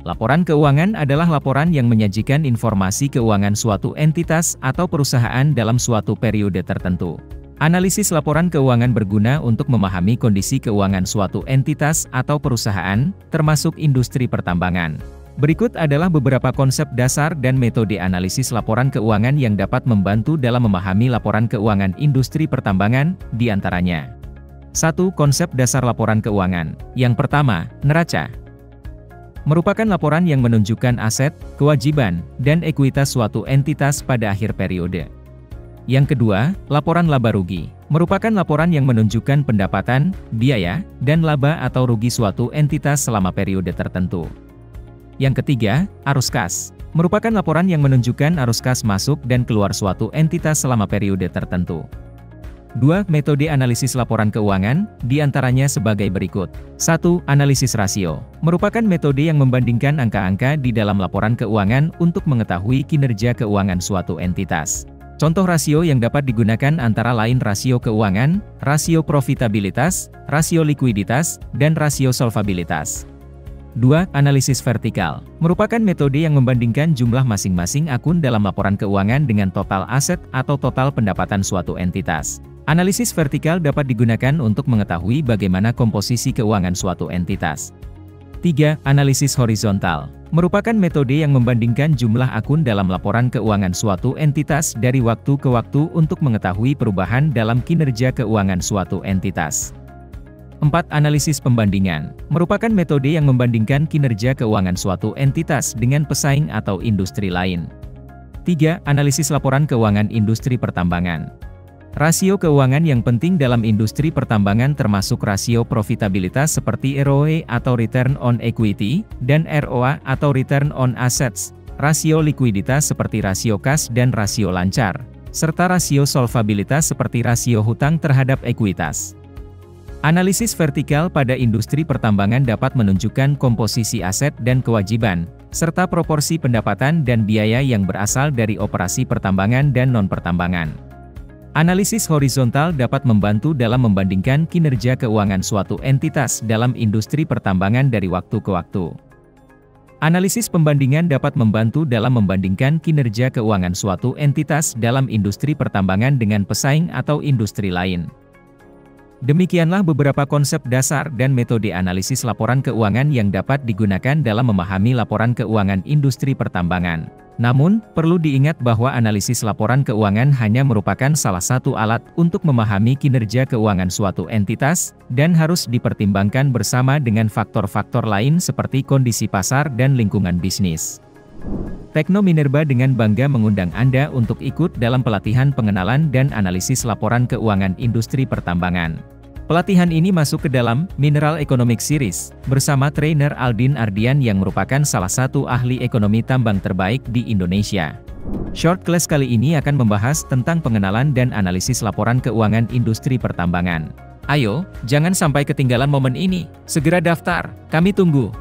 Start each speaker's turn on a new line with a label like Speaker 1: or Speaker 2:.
Speaker 1: Laporan keuangan adalah laporan yang menyajikan informasi keuangan suatu entitas atau perusahaan dalam suatu periode tertentu. Analisis laporan keuangan berguna untuk memahami kondisi keuangan suatu entitas atau perusahaan, termasuk industri pertambangan. Berikut adalah beberapa konsep dasar dan metode analisis laporan keuangan yang dapat membantu dalam memahami laporan keuangan industri pertambangan, di antaranya. 1. Konsep dasar laporan keuangan. Yang pertama, neraca. Merupakan laporan yang menunjukkan aset, kewajiban, dan ekuitas suatu entitas pada akhir periode. Yang kedua, laporan laba rugi. Merupakan laporan yang menunjukkan pendapatan, biaya, dan laba atau rugi suatu entitas selama periode tertentu. Yang ketiga, arus kas. Merupakan laporan yang menunjukkan arus kas masuk dan keluar suatu entitas selama periode tertentu. 2. Metode analisis laporan keuangan, diantaranya sebagai berikut. 1. Analisis rasio. Merupakan metode yang membandingkan angka-angka di dalam laporan keuangan untuk mengetahui kinerja keuangan suatu entitas. Contoh rasio yang dapat digunakan antara lain rasio keuangan, rasio profitabilitas, rasio likuiditas, dan rasio solvabilitas. 2. Analisis vertikal. Merupakan metode yang membandingkan jumlah masing-masing akun dalam laporan keuangan dengan total aset atau total pendapatan suatu entitas. Analisis vertikal dapat digunakan untuk mengetahui bagaimana komposisi keuangan suatu entitas. 3. Analisis horizontal. Merupakan metode yang membandingkan jumlah akun dalam laporan keuangan suatu entitas dari waktu ke waktu untuk mengetahui perubahan dalam kinerja keuangan suatu entitas. 4. Analisis pembandingan. Merupakan metode yang membandingkan kinerja keuangan suatu entitas dengan pesaing atau industri lain. 3. Analisis laporan keuangan industri pertambangan. Rasio keuangan yang penting dalam industri pertambangan termasuk rasio profitabilitas seperti ROE atau Return on Equity, dan ROA atau Return on Assets, rasio likuiditas seperti rasio kas dan rasio lancar, serta rasio solvabilitas seperti rasio hutang terhadap ekuitas. Analisis vertikal pada industri pertambangan dapat menunjukkan komposisi aset dan kewajiban, serta proporsi pendapatan dan biaya yang berasal dari operasi pertambangan dan non-pertambangan. Analisis horizontal dapat membantu dalam membandingkan kinerja keuangan suatu entitas dalam industri pertambangan dari waktu ke waktu. Analisis pembandingan dapat membantu dalam membandingkan kinerja keuangan suatu entitas dalam industri pertambangan dengan pesaing atau industri lain. Demikianlah beberapa konsep dasar dan metode analisis laporan keuangan yang dapat digunakan dalam memahami laporan keuangan industri pertambangan. Namun, perlu diingat bahwa analisis laporan keuangan hanya merupakan salah satu alat untuk memahami kinerja keuangan suatu entitas, dan harus dipertimbangkan bersama dengan faktor-faktor lain seperti kondisi pasar dan lingkungan bisnis. Tekno Minerba dengan bangga mengundang Anda untuk ikut dalam pelatihan pengenalan dan analisis laporan keuangan industri pertambangan. Pelatihan ini masuk ke dalam Mineral Economic Series, bersama trainer Aldin Ardian yang merupakan salah satu ahli ekonomi tambang terbaik di Indonesia. Short class kali ini akan membahas tentang pengenalan dan analisis laporan keuangan industri pertambangan. Ayo, jangan sampai ketinggalan momen ini. Segera daftar, kami tunggu.